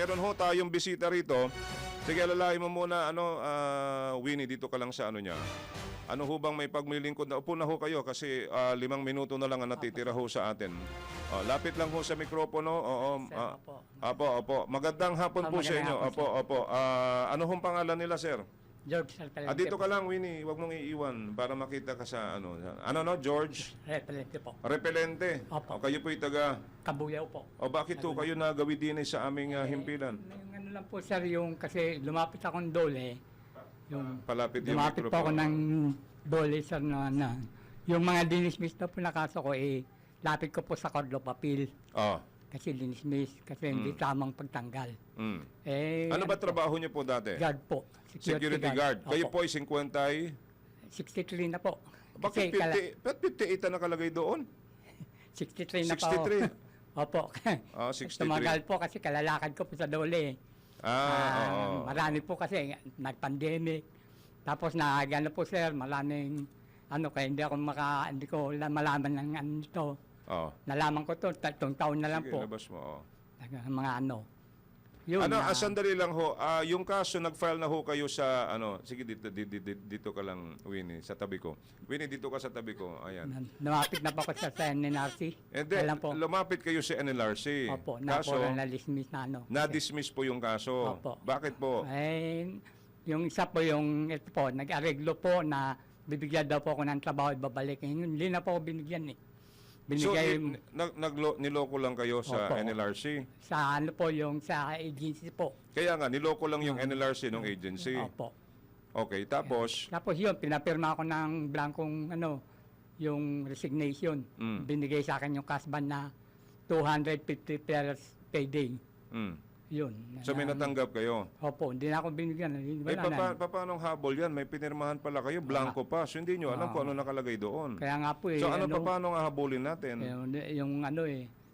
meron ho tayong bisita rito. Sige, alalahin mo muna, Winnie, dito ka lang sa ano niya. Ano ho bang may pagmilingkod na? Upo na ho kayo kasi 5 minuto na lang ang natitira ho sa atin. Lapit lang ho sa mikropono. Opo. Magandang hapon po sa inyo. Opo. Ano hong pangalan nila, sir? George Repelente. Dito ka lang, Winnie. Huwag mong iiwan para makita ka sa George? Repelente po. Repelente. Opo. Kayo po'y taga... Kabuyaw po. Bakit ho kayo nagawi din sa aming himpilan? Yung ano lang po sir, yung kasi lumapit akong dole. Palapit yung lumapit po ako ng dole sir na yung mga dinismiss na po na kaso ko lapit ko po sa Court of Appeal. Kasi dinismiss, kasi hindi tamang pagtanggal. Ano ba trabaho niyo po dati? Guard po. Security guard. Kayo po ay 63 na po. Bakit 58 na nakalagay doon? 63 na 63? Opo. 63. Tumagal po kasi kalalakad ko po sa dole. Marami po kasi nag-pandemic. Tapos nagano po sir, maraming kaya hindi ko malaman ng ito. Nalaman ko to, 3 taon na lang po. Labas mo. Mga Yun, sandali lang ho. Yung kaso, nag-file na ho kayo sa, sige, dito ka lang, Winnie, sa tabi ko. Winnie, dito ka sa tabi ko. Ayan. Lumapit na po ko sa NLRC. Lumapit kayo sa NLRC. Opo, kaso, na-dismiss na na-dismiss po yung kaso. Opo. Bakit po? Yung isa po, ito po, nag-areglo po na bibigyan daw po ako ng trabaho, ibabalik. Hindi na po ako binigyan Binigay, niloko lang kayo sa NLRC? Sa sa agency po. Kaya nga, niloko lang yung NLRC ng agency? Opo. Okay, tapos? Tapos yun, pinapirma ko ng blankong, yung resignation. Binigay sa akin yung kasban na 250 per payday. Yun. So may natanggap kayo? Opo, hindi na ako binigyan. Paano habol yan? May pinirmahan pala kayo, blanco pa. So hindi nyo alam kung ano nakalagay doon. Kaya nga po So paano nga habulin natin?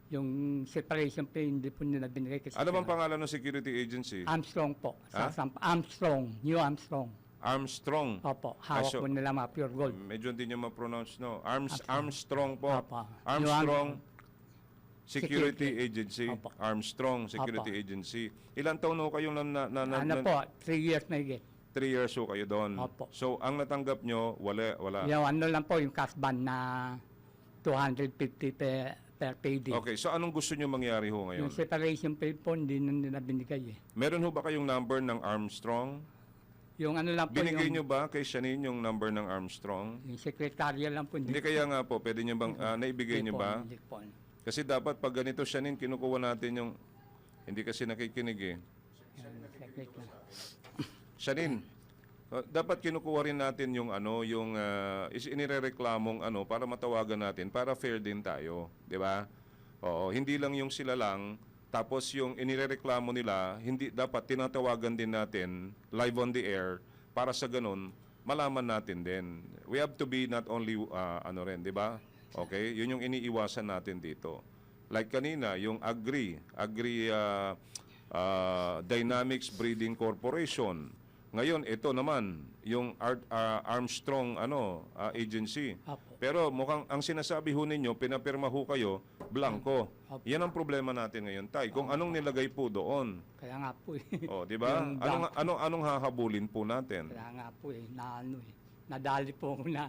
Yung separation pay, hindi po nila binigay. Kasi ano bang pangalan ng security agency? Armstrong po. Armstrong. New Armstrong. Armstrong? Opo. Hawak po nila mga pure gold. Medyo hindi nyo ma-pronounce, no? Armstrong po. Opo. Armstrong Security Agency. Opo. Armstrong Security Agency. Ilang taon ho kayong 3 years na higit. 3 years ho kayo doon. Opo. So, ang natanggap nyo, wala. Yung lang po, yung kasban na 250 per payday. Okay, so anong gusto nyo mangyari ho ngayon? Yung separation pay po, hindi na nila binigay Meron ho ba kayong number ng Armstrong? Yung lang po binigay nyo ba kay Shanine yung number ng Armstrong? Yung sekretarya lang po. Hindi kaya nga po, pwede nyo bang, naibigay nyo ba? Hindi po. Kasi dapat pag ganito, Shanine, kinukuha natin yung, hindi kasi nakikinig Shanine, dapat kinukuha rin natin yung inirereklamong para matawagan natin, para fair din tayo, di ba? Oo, hindi lang yung sila lang, tapos yung inirereklamo nila, hindi dapat tinatawagan din natin live on the air para sa ganun malaman natin din. We have to be not only di ba? Okay, yun yung iniiwasan natin dito. Like kanina, yung Agri Dynamics Breeding Corporation. Ngayon, ito naman, yung Armstrong agency. Apo. Pero mukhang ang sinasabi ho ninyo, pinapirma ho kayo, blanco. Apo. Yan ang problema natin ngayon, Tay. Kung anong nilagay po doon. Kaya nga po di ba? Anong hahabulin po natin? Kaya nga po nadali po ako na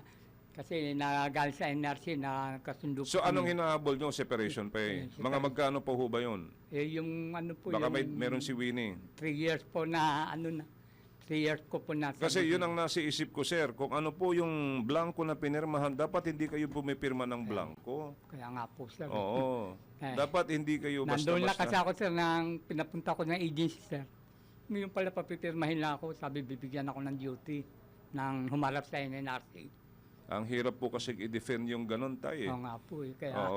kasi nagagal sa NRC na kasundo po. So anong hinahabol nyo? Separation pay? Mga magkano po ho ba yun? Yung po. Baka meron si Winnie. 3 years po na 3 years ko po na. Kasi yun ang nasa isip ko, sir. Kung ano po yung blanco na pinirmahan, dapat hindi kayo pumipirma ng blanco. Kaya nga po, sir. Oo. Dapat hindi kayo basta-basta. Nandun lang kasi ako, sir, nang pinapunta ko ng agency, sir. Ngayon pala papipirmahin lang ako. Sabi, bibigyan ako ng duty nang humarap sa NNRC. Ang hirap po kasi i-defend yung ganun, Tay. Oo nga po Kaya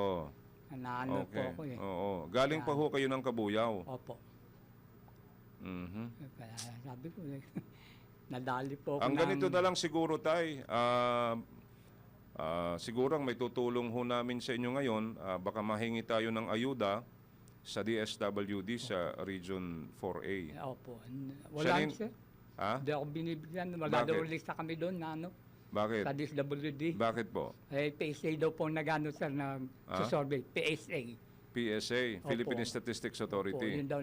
po ako Oo. Galing pa ho kayo ng Kabuyaw. Opo. Kaya sabi ko, nadali po ako. Ang ganito na lang siguro, Tay. Siguro may tutulong ho namin sa inyo ngayon. Baka mahingi tayo ng ayuda sa DSWD sa Region 4A. Opo. Wala sir. Hindi ako binibigyan. Wala daw lista kami doon na Bakit? Sa DSWD. Bakit po? PSA daw po sa survey. PSA. PSA, Philippine Statistics Authority. Opo, yun daw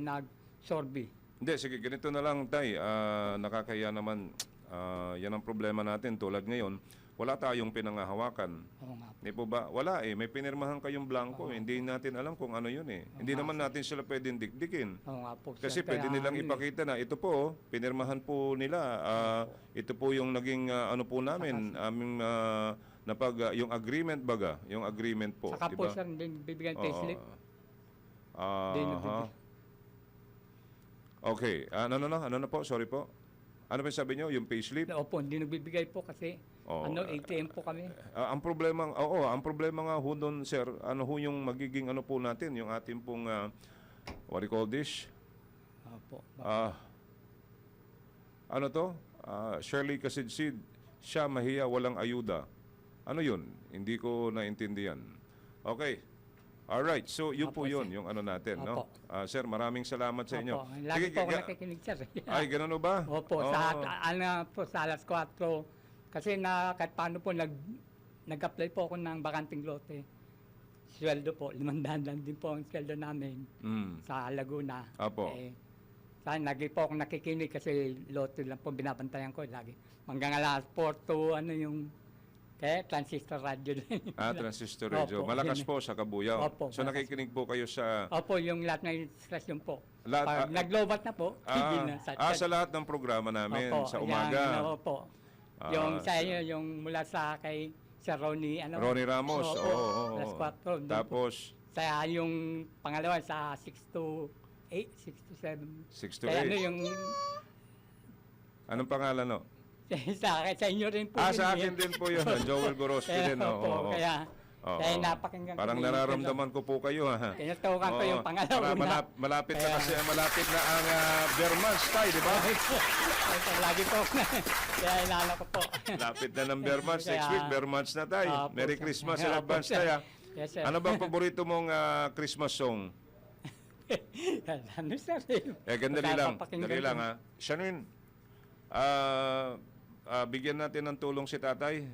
Sorby. Hindi, sige, ganito na lang, Tay. Nakakaya naman, yan ang problema natin. Tulad ngayon, wala tayong pinangahawakan. Oo nga. Hindi po ba? Wala eh. May pinirmahan kayong blanco. Hindi natin alam kung ano yun eh. Hindi naman natin sila pwedeng dikdikin. Oo nga po. Kasi sir. pwede Kaya nilang ano eh, ipakita na ito po, pinirmahan po nila. Ito po yung naging ano po namin, aming yung agreement baga, yung agreement po, Saka di po ba? sir, hindi bibigyan Oo. payslip. Hindi Aha. nabibigyan. Okay. Ano na po? Sorry po. Ano ba yung sabi nyo? Yung payslip? Opo, hindi nagbibigay po kasi Oo. ATM po kami. Ang problema nga ho doon, sir, ano ho yung magiging ano po natin, yung ating pong, what do you call this? Opo. Ano to? Shirley Kasidsid, siya mahiya, walang ayuda. Ano yun? Hindi ko naintindihan. Okay. Alright, so yun po Opo, yun, sir. yung ano natin, no? Opo. Sir, maraming salamat sa inyo. Opo. Lagi po ako nakikinig sir. Ay, ganun o ba? Opo, Oo. sa alas 4. Kasi kahit paano po nag-apply po ako ng bakanting lote. Sweldo po, 500 lang din po ang sweldo namin sa Laguna. Apo. Lagi po ako nakikinig kasi lote lang po binabantayan ko lagi. Hanggang alas 4 to transistor radio din. Transistor radio. Opo, Malakas yun. po sa Kabuyaw. Opo, So malakas. nakikinig po kayo sa Opo, yung lahat ng station po. Lahat- Pag nag-lobat na po, hindi na. sa lahat ng programa namin Opo, sa yan, umaga. opo. Yung sa inyo, yung mula sa kay Sir Ronnie, Ronnie Ramos. Opo, Oo. alas 4. Doon po. Tapos Sa yung pangalawa, sa 6 to 8, 6 to 7. 6 to Kaya 8. yung Anong pangalan no? sa inyo rin po. Sa yun, akin din po yun. Joel Gorospe Kaya, din. opo, Oo. kaya Oo. napakinggan ko Parang din. nararamdaman ko po kayo. Ha? Tinatawagan ko Oo. yung pangalawa. Malapit na Kaya- kasi malapit na ang Bermans tayo, di ba? Lagi po. Kaya inala ko po. Lapit na ng Bermans. Next Kaya- week, Bermans na tayo. Opo, Merry sir. Christmas in Opo, advance sir. tayo. Yes, sir. Ano bang paborito mong Christmas song? Ano, sir? Gandali lang. Papakinggan Dali ko. lang ha. Shannon, bigyan natin ng tulong si tatay.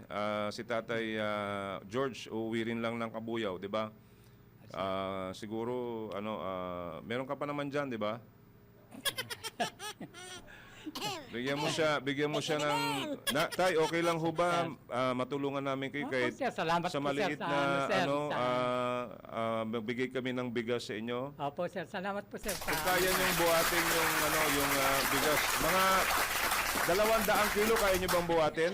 Si tatay George, uuwi rin lang ng Kabuyaw, di ba? Siguro, meron ka pa naman dyan, di ba? Bigyan mo siya ng... Tay, okay lang ho ba? Matulungan namin kayo Opo, kahit sir. Salamat sa po, sir, maliit sa na sir, magbigay kami ng bigas sa inyo. Opo, sir. Salamat po, sir. Kung kaya niyong buhatin yung bigas, mga 200 kilo, kaya niyo bang buhatin?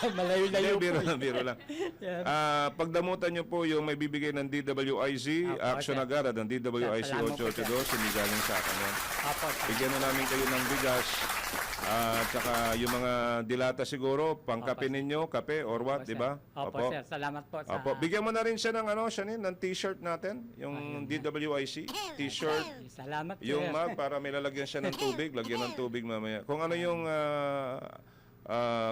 Malayo-layo Hindi, po. biro lang. Yes. Pagdamutan niyo po yung may bibigay ng DWIZ, Opo, Action sir. Agad, ng DWIZ Salamat po, sir. 882, hindi galing sa akin yan. Opo, sir. Bigyan na namin kayo ng bigas, at saka yung mga dilata siguro, pangkape ninyo, kape or what, Opo, di ba? sir. Opo, sir. Salamat po sa... Opo. Bigyan mo na rin siya ng Shanin, ng t-shirt natin, yung DWIC t-shirt. Salamat, sir. Yung mug para may lalagyan siya ng tubig, lagyan ng tubig mamaya. Kung ano yung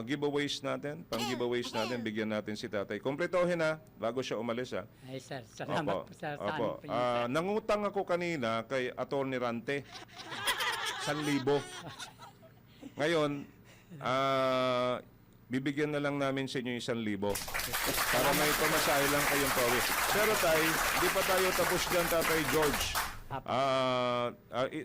giveaways natin, pang-giveaways natin, bigyan natin si tatay. Kompletohin ha, bago siya umalis ha. Ay, sir. Salamat po, sir. Sa ano po yun, sir. Nangutang ako kanina kay Atty. Rante. 1,000. Ngayon, bibigyan na lang namin sa inyo 1,000 para may pamasahe lang kayong pawis. Pero tay, di pa tayo tapos dyan, Tatay George.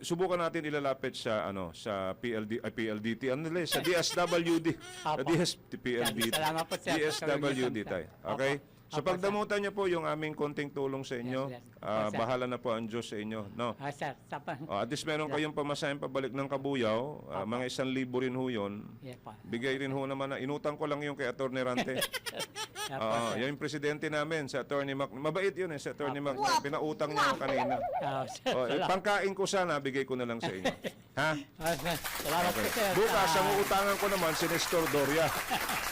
Subukan natin ilalapit sa sa PLDT, sa DSWD. Apo. PLDT. Salamat po, sir. DSWD tayo. Okay? Apo. So Apo, pagdamutan niyo po yung aming konting tulong sa inyo, Yes, yes. Apo, sir. bahala na po ang Diyos sa inyo. No? Sir. At least meron kayong pamasahin pabalik ng Kabuyaw, mga 1,000 rin ho yun. Yeah, pa. Bigay rin ho naman na, inutang ko lang yung kay Atty. Rante. Yeah, po, sir. Yung presidente namin, sa Atty. Mac. Mabait yun si Atty. Mac. Pinautang niya ako kanina. Sir. Pangkain ko sana, bigay ko na lang sa inyo. Ha? Sir. Salamat po, sir. Bukas, ang uutangan ko naman si Nestor Doria,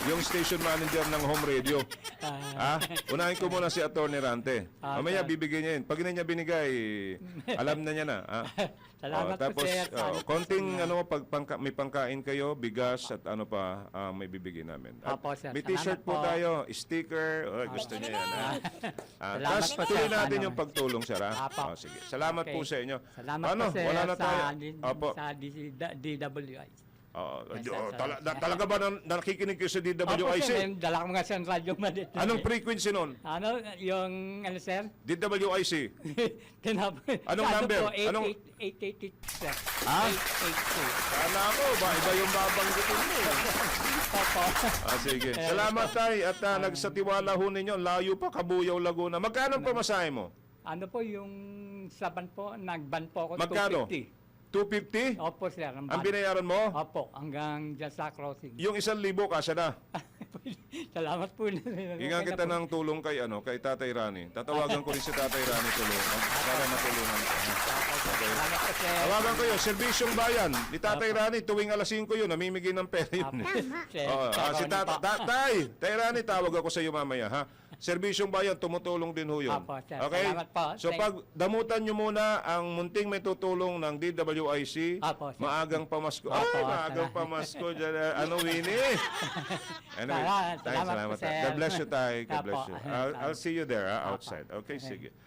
yung station manager ng home radio. Unahin ko muna si Atty. Rante. Mamaya sir. bibigyan niya yun. Pag hindi niya binigay, alam na niya na. Salamat po, tapos, sir. konting may pangkain kayo, bigas at may bibigyan namin. At Apo, sir. may Salamat t-shirt po po. tayo, sticker, gusto niya yan. Salamat Tapos po, tuloy sir. natin yung pagtulong, sir. Apo. Sige. Salamat Okay. po sa inyo. Salamat po, sir. Wala na tayo. Sa DWI. Talaga ba nakikinig kayo sa Opo, DWIC? sir, dala ko nga sa radyo Manila. Anong frequency nun? Ano, yung, ano, sir? DWIC? Anong Ano number? po, Anong- 888, sir. Ha? 882. Kala ko, iba yung babanggitin mo. Opo. Sige. Salamat tay at nagsatiwala ho ninyo. Layo pa, Kabuyaw, Laguna. Magkano ang pamasahe mo? Ano po yung sa van po, nag-van po ako Magkano? 250. 250? Opo, sir. Ang Ang van. binayaran mo? Opo, hanggang dyan sa crossing. Yung 1,000 kasya na. Salamat po. Hingan kita ng tulong kay Tatay Rani. Tatawagan ko rin si Tatay Rani tulong para matulungan ka. Salamat po, sir. Tawagan ko yun, Serbisyong Bayan. Ni Tatay Rani, tuwing alas 5 yun, namimigay ng pera yun. Sir, Oo, si Tatay Rani, tawag ako sa iyo mamaya, ha? Serbisyong Bayan, tumutulong din ho yun. Apo, sir. Okay? Salamat po. So pag damutan nyo muna ang munting may tutulong ng DWIC, Apo, sir. maagang pamasko. Apo, Maagang salamat. pamasko dyan. Ano, Winnie? Anyway, Salamat, Tay, salamat po, Tay. sir. God bless you, Tay. God Apo. bless you. I'll see you there, ha, outside. Okay, sige.